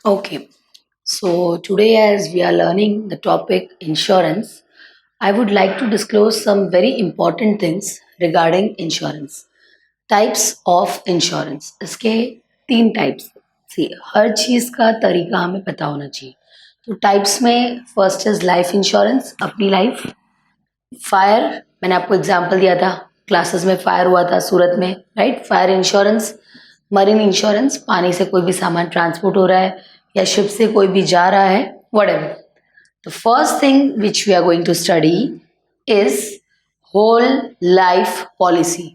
Okay, so today, as we are learning the topic insurance, I would like to disclose some very important things regarding insurance. Types of insurance. इसके तीन types सी हर चीज़ का तरीका हमें पता होना चाहिए. तो टाइप्स में फर्स्ट इज लाइफ इंश्योरेंस, अपनी लाइफ. फायर, मैंने आपको एग्जांपल दिया था, क्लासेस में फायर हुआ था सूरत में, right. Fire insurance. Marine insurance, पानी से कोई भी सामान ट्रांसपोर्ट हो रहा है या शिप से कोई भी जा रहा है, whatever. The first thing which we are going to study is whole life policy.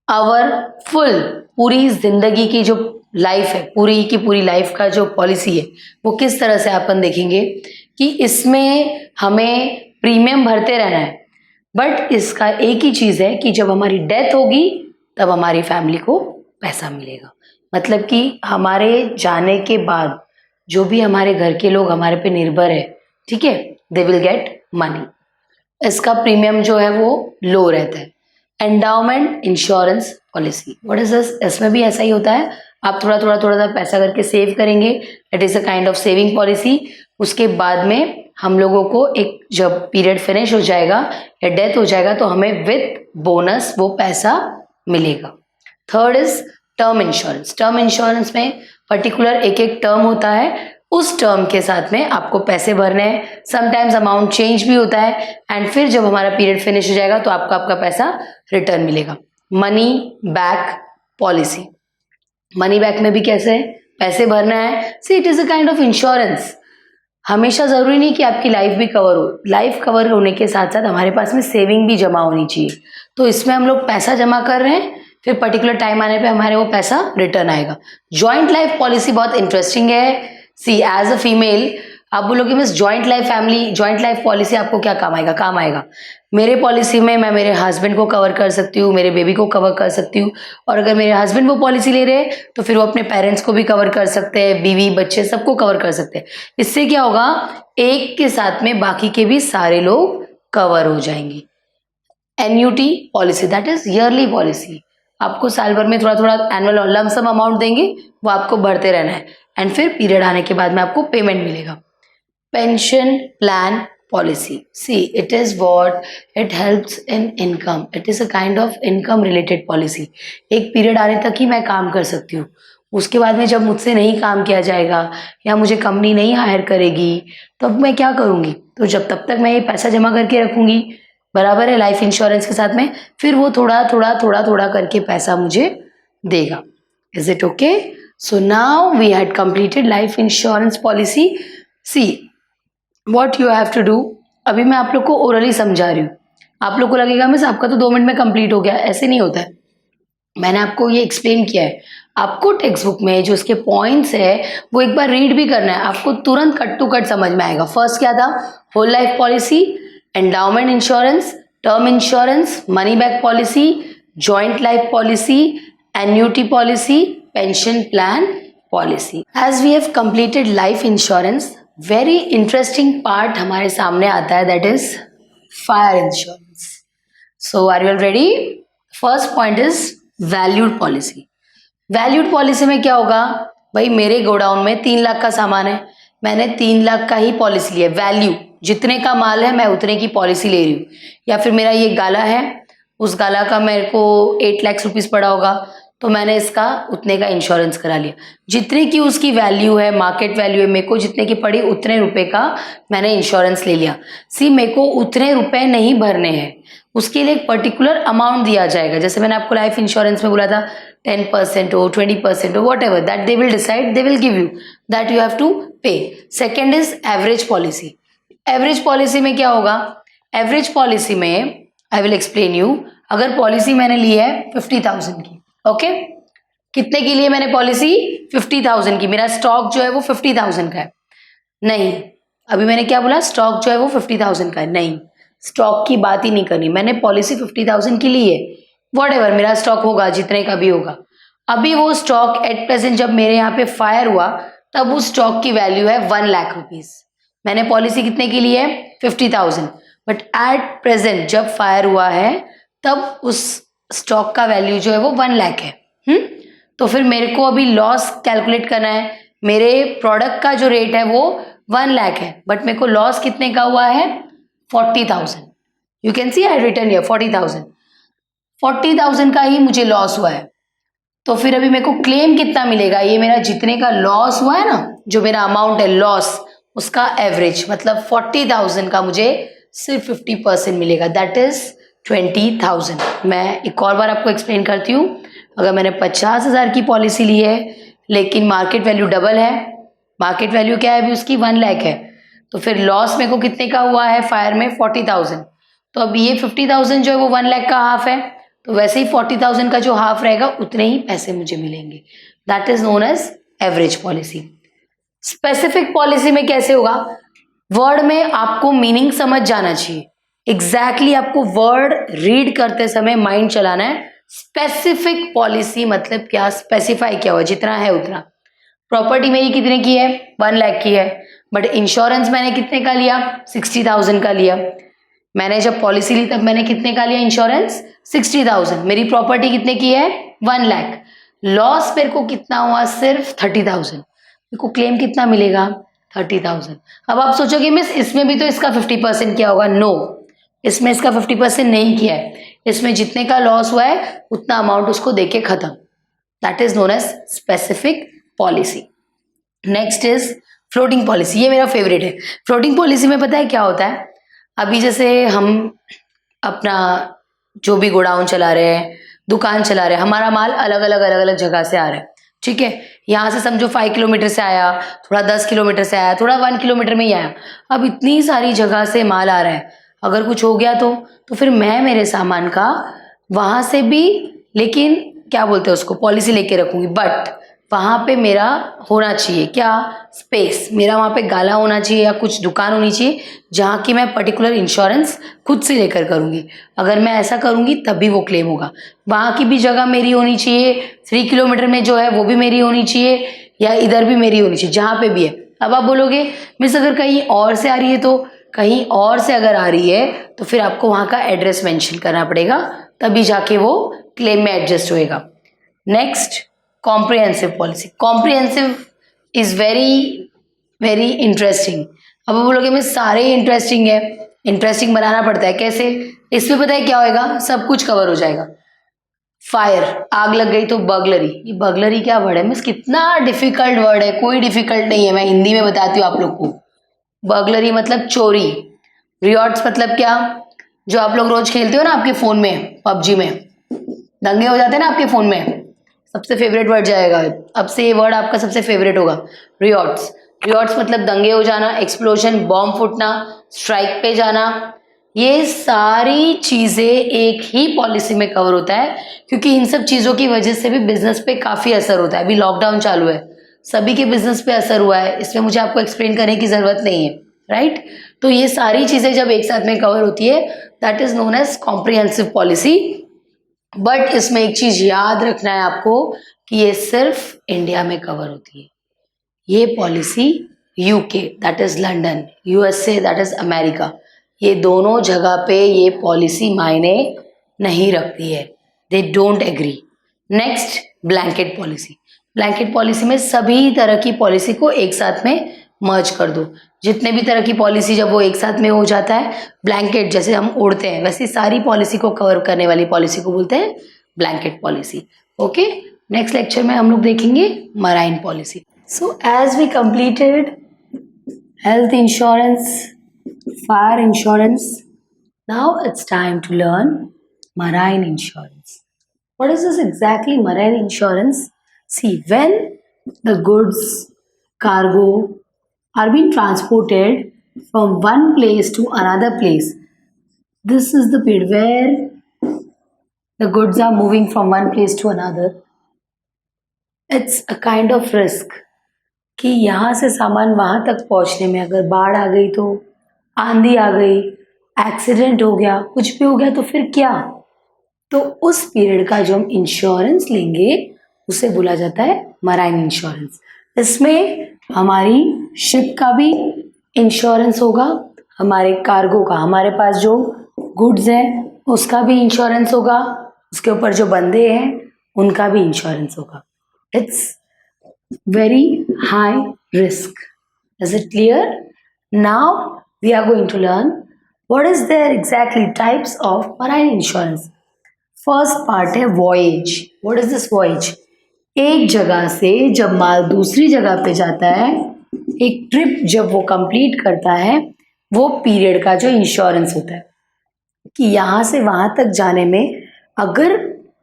Our full, पूरी जिंदगी की जो लाइफ है, पूरी की पूरी लाइफ का जो पॉलिसी है, वो किस तरह से अपन देखेंगे कि इसमें हमें प्रीमियम भरते रहना है. बट इसका एक ही चीज़ है कि जब हमारी डेथ होगी तब हमारी फैमिली को पैसा मिलेगा. मतलब कि हमारे जाने के बाद जो भी हमारे घर के लोग हमारे पे निर्भर है, ठीक है, दे विल गेट मनी. इसका प्रीमियम जो है वो लो रहता है. Endowment insurance policy, what is this? इसमें भी ऐसा ही होता है. आप थोड़ा थोड़ा थोड़ा सा पैसा करके सेव करेंगे. It is a kind of saving policy. उसके बाद में हम लोगों को एक जब पीरियड फिनिश हो जाएगा या डेथ हो जाएगा तो हमें विथ बोनस वो पैसा मिलेगा. Third is term insurance. Term insurance में पर्टिकुलर एक एक टर्म होता है, उस टर्म के साथ में आपको पैसे भरने हैं. समटाइम्स अमाउंट चेंज भी होता है एंड फिर जब हमारा पीरियड फिनिश हो जाएगा तो आपको आपका पैसा रिटर्न मिलेगा. Money back policy. Money back में भी कैसे है, पैसे भरना है. See it is a kind of insurance. हमेशा ज़रूरी नहीं कि आपकी लाइफ भी कवर हो. लाइफ कवर होने के साथ साथ हमारे पास में सेविंग भी जमा होनी चाहिए. तो इसमें हम लोग पैसा जमा कर रहे हैं, फिर पर्टिकुलर टाइम आने पे हमारे वो पैसा रिटर्न आएगा. जॉइंट लाइफ पॉलिसी बहुत इंटरेस्टिंग है. सी एज अ फीमेल आप बोलोगे miss joint life family, joint life policy आपको क्या काम आएगा? काम आएगा. मेरे पॉलिसी में मैं मेरे हस्बैंड को कवर कर सकती हूँ, मेरे बेबी को कवर कर सकती हूँ. और अगर मेरे हस्बैंड वो पॉलिसी ले रहे हैं तो फिर वो अपने पेरेंट्स को भी कवर कर सकते हैं, बीवी बच्चे सबको कवर कर सकते हैं. इससे क्या होगा, एक के साथ में बाकी के भी सारे लोग कवर हो जाएंगे. Annuity policy, that is yearly policy. आपको साल भर में थोड़ा थोड़ा एनुअल लमसम अमाउंट देंगे, वो आपको भरते रहना है एंड फिर पीरियड आने के बाद में आपको पेमेंट मिलेगा. Pension plan policy. See it is what it helps in income. It is a kind of income related policy. एक पीरियड आने तक ही मैं काम कर सकती हूँ. उसके बाद में जब मुझसे नहीं काम किया जाएगा या मुझे कंपनी नहीं हायर करेगी तब मैं क्या करूँगी? तो जब तब तक मैं ये पैसा जमा करके रखूँगी, बराबर है, लाइफ इंश्योरेंस के साथ में. फिर वो थोड़ा थोड़ा थोड़ा थोड़ा करके पैसा मुझे देगा. Is it okay? So now we had completed life insurance policy. See what you have to do. अभी मैं आप लोग को ओरली समझा रही हूँ. आप लोग को लगेगा मिस आपका तो 2 मिनट में कंप्लीट हो गया. ऐसे नहीं होता है. मैंने आपको ये एक्सप्लेन किया है. आपको टेक्स्ट बुक में जो उसके पॉइंट्स है वो एक बार रीड भी करना है. आपको तुरंत कट टू कट समझ में आएगा. फर्स्ट क्या था? Whole life policy, endowment insurance, term insurance, money back policy, joint life policy, annuity policy, pension plan policy. As we have completed life insurance, very interesting part हमारे सामने आता है, that is fire insurance. So are you ready? First point is valued policy. Valued policy में क्या होगा भाई, मेरे godown में 3 लाख का सामान है, मैंने 3 लाख का ही पॉलिसी ली है. वैल्यू जितने का माल है मैं उतने की पॉलिसी ले रही हूँ. या फिर मेरा ये गाला है, उस गाला का मेरे को 8 लाख रुपीस पड़ा होगा तो मैंने इसका उतने का इंश्योरेंस करा लिया. जितने की उसकी वैल्यू है, मार्केट वैल्यू है, मेरे को जितने की पड़ी उतने रुपए का मैंने इंश्योरेंस ले लिया. सी मेरे को उतने रुपए नहीं भरने हैं, उसके लिए एक पर्टिकुलर अमाउंट दिया जाएगा. जैसे मैंने आपको लाइफ इंश्योरेंस में बोला था 10% हो, 20% हो, whatever that they will decide, they will give you, that you have to pay. Second is average policy. Average policy में क्या होगा? एवरेज पॉलिसी में आई विल एक्सप्लेन यू. अगर पॉलिसी मैंने ली है 50,000 की, ओके, कितने की लिए मैंने पॉलिसी? 50,000 की. मेरा स्टॉक जो है वो 50,000 का है. नहीं, अभी मैंने क्या बोला? स्टॉक जो है वो 50,000 का है. नहीं, स्टॉक की बात ही नहीं करनी. मैंने पॉलिसी 50,000 की ली है, वॉट एवर मेरा स्टॉक होगा, जितने का भी होगा. अभी वो स्टॉक एट प्रेजेंट जब मेरे यहाँ पे फायर हुआ तब उस स्टॉक की वैल्यू है 1 लाख रुपीज. मैंने पॉलिसी कितने की ली है? 50,000. बट एट प्रेजेंट जब फायर हुआ है तब उस स्टॉक का वैल्यू जो है वो 1 लाख है. तो फिर मेरे को अभी लॉस कैलकुलेट करना है मेरे प्रोडक्ट का जो रेट है वो 1 लाख है, बट मेरे को लॉस कितने का हुआ है? 40,000। You can see I return here 40,000। 40,000 का ही मुझे लॉस हुआ है। तो फिर अभी मेरे को क्लेम कितना मिलेगा? ये मेरा जितने का लॉस हुआ है ना, जो मेरा अमाउंट है लॉस, उसका एवरेज, मतलब 40,000 का मुझे सिर्फ 50% मिलेगा, दैट इज 20,000। मैं एक और बार आपको एक्सप्लेन करती हूँ। अगर मैंने 50,000 की पॉलिसी ली है लेकिन मार्केट वैल्यू डबल है, मार्केट वैल्यू क्या है अभी उसकी? 1 लाख है, तो फिर लॉस मेरे को कितने का हुआ है फायर में? 40,000। तो अब ये 50,000 जो है वो 1 लाख का हाफ है, तो वैसे ही 40,000 का जो हाफ रहेगा उतने ही पैसे मुझे मिलेंगे। That is known as average policy. Specific policy में कैसे होगा? वर्ड में आपको मीनिंग समझ जाना चाहिए, एग्जैक्टली आपको वर्ड रीड करते समय माइंड चलाना है। स्पेसिफिक पॉलिसी मतलब क्या? स्पेसिफाई क्या हुआ? जितना है उतना। प्रॉपर्टी मेरी कितने की है? 1 लाख की है, बट इंश्योरेंस मैंने कितने का लिया? 60,000 का लिया। मैंने जब पॉलिसी ली तब मैंने कितने का लिया इंश्योरेंस? 60,000। मेरी प्रॉपर्टी कितने की है? 1 लाख। लॉस मेरे को कितना हुआ? सिर्फ 30,000। मेरे को क्लेम कितना मिलेगा? 30,000। अब आप सोचोगे मिस इसमें भी तो इसका 50% किया होगा। नो, इसमें इसका 50% नहीं किया है। इसमें जितने का लॉस हुआ है उतना अमाउंट उसको देके खत्म। That is known as specific policy. Next is floating policy. ये मेरा फेवरेट है। फ्लोटिंग पॉलिसी में पता है क्या होता है? अभी जैसे हम अपना जो भी गोडाउन चला रहे हैं, दुकान चला रहे हैं, हमारा माल अलग अलग जगह से आ रहा है, ठीक है। यहाँ से समझो 5 किलोमीटर से आया, थोड़ा 10 किलोमीटर से आया, थोड़ा 1 किलोमीटर में ही आया। अब इतनी सारी जगह से माल आ रहा है, अगर कुछ हो गया तो फिर मैं मेरे सामान का वहां से भी, लेकिन क्या बोलते हैं उसको, पॉलिसी लेके रखूंगी, बट वहां पे मेरा होना चाहिए क्या? स्पेस। मेरा वहां पे गाला होना चाहिए या कुछ दुकान होनी चाहिए जहाँ की मैं पर्टिकुलर इंश्योरेंस खुद से लेकर करूंगी। अगर मैं ऐसा करूंगी तभी वो क्लेम होगा। वहां की भी जगह मेरी होनी चाहिए, 3 किलोमीटर में जो है वो भी मेरी होनी चाहिए, या इधर भी मेरी होनी चाहिए, जहाँ पे भी है। अब आप बोलोगे मिस अगर कहीं और से आ रही है, तो कहीं और से अगर आ रही है तो फिर आपको वहां का एड्रेस मेंशन करना पड़ेगा, तभी जाके वो क्लेम में एडजस्ट होएगा। Next, comprehensive policy. Comprehensive is very very interesting. अब आप बोलोगे मैं सारे इंटरेस्टिंग है, इंटरेस्टिंग बनाना पड़ता है कैसे? इसमें पता है क्या होएगा? सब कुछ कवर हो जाएगा। फायर, आग लग गई तो बर्गलरी। ये बर्गलरी क्या वर्ड है मिस? कितना डिफिकल्ट वर्ड है। कोई डिफिकल्ट नहीं है, मैं हिंदी में बताती हूँ आप लोग को। बर्गलरी मतलब चोरी। रियॉट्स मतलब क्या? जो आप लोग रोज खेलते हो ना आपके फोन में, पबजी में दंगे हो जाते हैं ना आपके फोन में, सबसे फेवरेट वर्ड जाएगा अब से, ये वर्ड आपका सबसे फेवरेट होगा, रियॉट्स। रियॉट्स मतलब दंगे हो जाना, एक्सप्लोजन, बॉम्ब फूटना, स्ट्राइक पे जाना। ये सारी चीजें एक ही पॉलिसी में कवर होता है, क्योंकि इन सब चीजों की वजह से भी बिजनेस पे काफी असर होता है। अभी लॉकडाउन चालू है, सभी के बिजनेस पे असर हुआ है, इसमें मुझे आपको एक्सप्लेन करने की जरूरत नहीं है, राइट। तो ये सारी चीजें जब एक साथ में कवर होती है, that is known as comprehensive policy. But इसमें एक चीज याद रखना है आपको कि ये सिर्फ इंडिया में कवर होती है। ये policy UK that is London, USA that is America, ये दोनों जगह पे ये पॉलिसी मायने नहीं रखती है, they don't agree. Next, blanket policy. Blanket policy में सभी तरह की पॉलिसी को एक साथ में मर्ज कर दो। जितने भी तरह की पॉलिसी जब वो एक साथ में हो जाता है, ब्लैंकेट जैसे हम ओढ़ते हैं वैसे सारी पॉलिसी को कवर करने वाली पॉलिसी को बोलते हैं blanket policy. Okay, next lecture में हम लोग देखेंगे marine policy. So as we completed health insurance, fire insurance, now it's time to learn marine insurance. What is this exactly, marine insurance? See, when the goods, cargo are being transported from one place to another place, this is the period where the goods are moving from one place to another. It's a kind of risk कि यहाँ से सामान वहाँ तक पहुँचने में अगर बाढ़ आ गई, तो आंधी आ गई, एक्सीडेंट हो गया, कुछ भी हो गया, तो फिर क्या? तो उस पीरियड का जो हम इंश्योरेंस लेंगे उसे बोला जाता है मराइन इंश्योरेंस। इसमें हमारी शिप का भी इंश्योरेंस होगा, हमारे कार्गो का, हमारे पास जो गुड्स हैं उसका भी इंश्योरेंस होगा, उसके ऊपर जो बंदे हैं उनका भी इंश्योरेंस होगा। It's very high risk. Is it clear? Now we are going to learn what is there exactly types of marine insurance. First part है voyage. What is this voyage? एक जगह से जब माल दूसरी जगह पे जाता है, एक ट्रिप जब वो कंप्लीट करता है, वो पीरियड का जो इंश्योरेंस होता है कि यहाँ से वहाँ तक जाने में अगर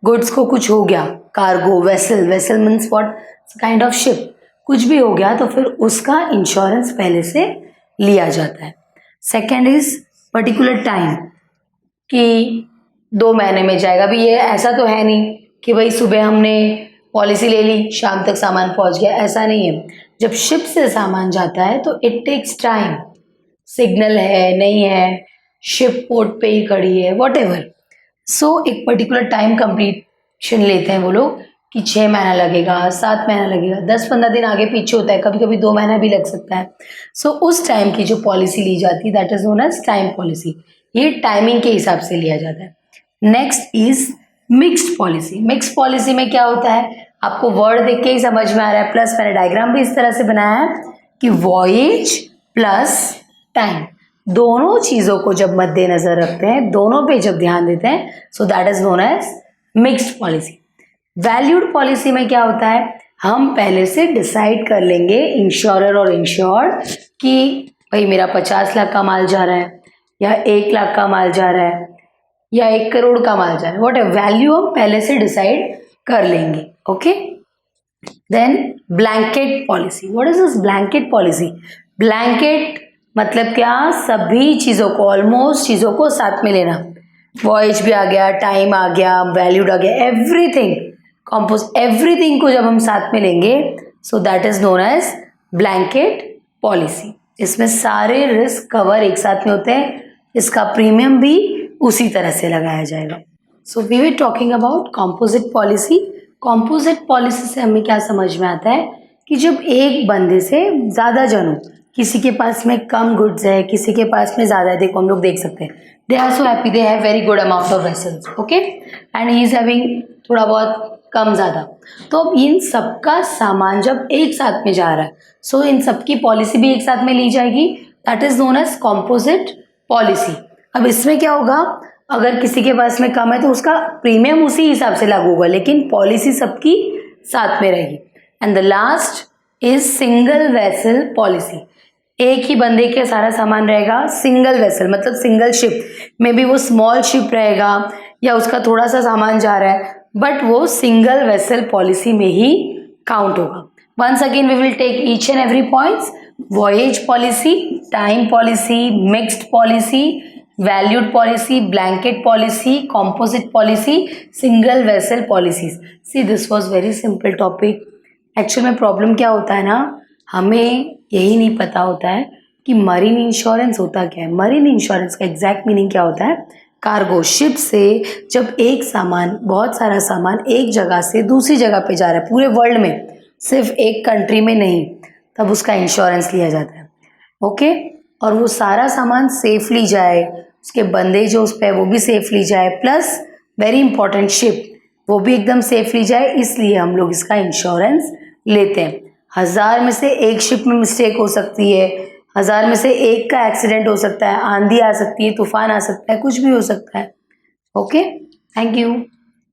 गुड्स को कुछ हो गया, cargo, vessel, vessel means what, kind of ship, कुछ भी हो गया तो फिर उसका इंश्योरेंस पहले से लिया जाता है. सेकेंड इज पर्टिकुलर टाइम कि 2 महीने में जाएगा. अभी ये ऐसा तो है नहीं कि भाई सुबह हमने पॉलिसी ले ली, शाम तक सामान पहुंच गया, ऐसा नहीं है. जब शिप से सामान जाता है तो इट टेक्स टाइम. सिग्नल है, नहीं है, शिप पोर्ट पे ही खड़ी है, वॉट एवर. सो एक पर्टिकुलर टाइम कंप्लीशन लेते हैं वो लोग कि 6 महीना लगेगा, 7 महीना लगेगा, 10-15 दिन आगे पीछे होता है, कभी कभी 2 महीना भी लग सकता है. सो उस टाइम की जो पॉलिसी ली जाती है that is known as time policy. ये टाइमिंग के हिसाब से लिया जाता है. Next is mixed policy. Mixed policy में क्या होता है, आपको वर्ड देख के ही समझ में आ रहा है, प्लस मैंने डायग्राम भी इस तरह से बनाया है कि वॉयज प्लस टाइम, दोनों चीजों को जब मद्देनजर रखते हैं, दोनों पे जब ध्यान देते हैं, so that is known as mixed policy. Valued policy में क्या होता है, हम पहले से डिसाइड कर लेंगे इंश्योरर और इंश्योर्ड कि भाई मेरा 50 लाख का माल जा रहा है या 1 लाख का माल जा रहा है या 1 करोड़ का माल जा रहा है, वॉट वैल्यू हम पहले से डिसाइड कर लेंगे. Okay. Then blanket policy. What is this blanket policy? Blanket मतलब क्या, सभी चीज़ों को, ऑलमोस्ट चीज़ों को साथ में लेना. वॉयज भी आ गया, टाइम आ गया, वैल्यूड आ गया, एवरीथिंग, कॉम्पोज, एवरीथिंग को जब हम साथ में लेंगे, so that is known as blanket policy. इसमें सारे रिस्क कवर एक साथ में होते हैं, इसका प्रीमियम भी उसी तरह से लगाया जाएगा. So we were talking about composite policy. Composite policy से हमें क्या समझ में आता है कि जब एक बंदे से ज़्यादा जन हो, किसी के पास में कम गुड्स है, किसी के पास में ज़्यादा है, देखो हम लोग देख सकते हैं, they are so happy, they have very good amount of vessels, okay, and he is having थोड़ा बहुत कम ज़्यादा. तो अब इन सबका सामान जब एक साथ में जा रहा है, सो इन सबकी पॉलिसी भी एक साथ में ली जाएगी, that is known as composite policy. अब इसमें क्या होगा, अगर किसी के पास में कम है तो उसका प्रीमियम उसी हिसाब से लागू होगा, लेकिन पॉलिसी सबकी साथ में रहेगी. And the last is single vessel policy. एक ही बंदे के सारा सामान रहेगा, सिंगल वेसल मतलब सिंगल शिप, मे बी वो स्मॉल शिप रहेगा या उसका थोड़ा सा सामान जा रहा है, बट वो सिंगल वेसल पॉलिसी में ही काउंट होगा. Once again we will take each and every points. Voyage policy, time policy, mixed policy, valued policy, blanket policy, composite policy, single vessel policies. See this was very simple topic. Actual में problem क्या होता है ना, हमें यही नहीं पता होता है कि मरीन इंश्योरेंस होता क्या है. मरीन इंश्योरेंस का एग्जैक्ट मीनिंग क्या होता है, कार्गो, शिप से जब एक सामान, बहुत सारा सामान एक जगह से दूसरी जगह पे जा रहा है, पूरे वर्ल्ड में, सिर्फ एक कंट्री में नहीं, तब उसका इंश्योरेंस लिया जाता है. ओके. और वो सारा सामान सेफली जाए, उसके बंदे जो उस पर है वो भी सेफली जाए, प्लस वेरी इंपॉर्टेंट शिप वो भी एकदम सेफली जाए, इसलिए हम लोग इसका इंश्योरेंस लेते हैं. 1000 में से एक शिप में मिस्टेक हो सकती है, 1000 में से एक का एक्सीडेंट हो सकता है, आंधी आ सकती है, तूफान आ सकता है, कुछ भी हो सकता है. ओके. Thank you.